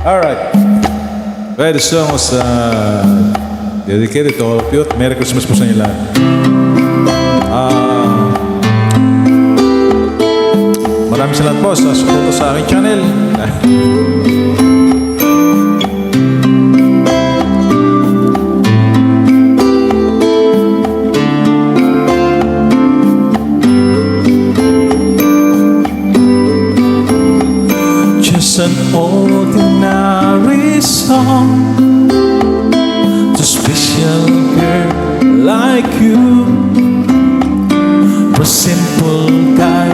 Alright. Okay, the song was dedicated to all of you. Merry Christmas po sa inyo lahat. Maraming salamat po sa suporta sa aking channel. Just an ordinary song to a special girl like you, a simple guy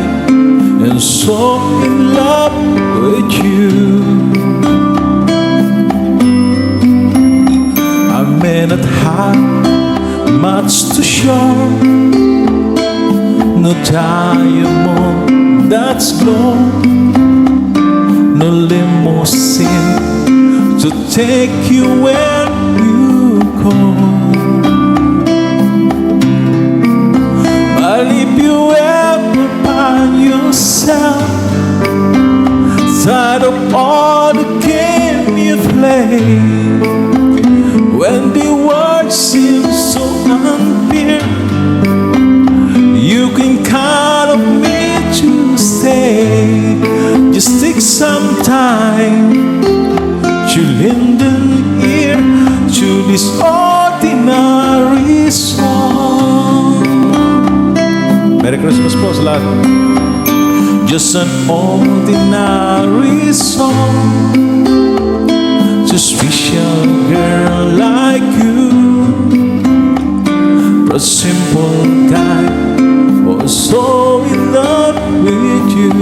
and so in love with you. I may not have much to show, no diamond that's glow, no limousine to take you where you go. But if you ever find yourself tired of all the game you play, when the world seems so unfair, you can count on me to stay. Just take some time to lend an ear to this ordinary song. Merry Christmas po sa lahat. Just an ordinary song to a special girl like you, a simple guy was so in love with you.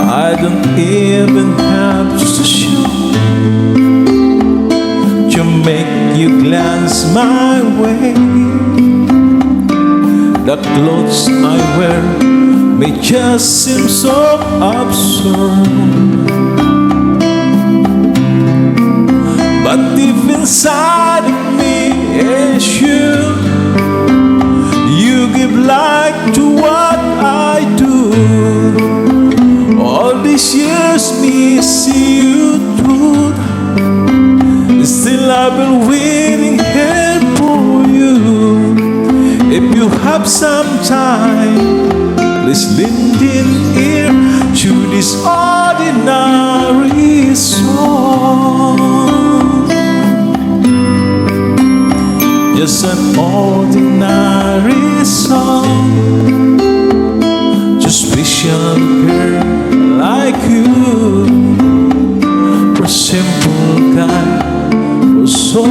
I don't even have to show to make you glance my way. The clothes I wear may just seem so absurd, but deep inside of me is you. You give light to what I do. All these years me see you through, still I've been waiting here for you. If you have some time, please lend an ear to this ordinary song. Just an ordinary song to a special girl like you, a simple guy was so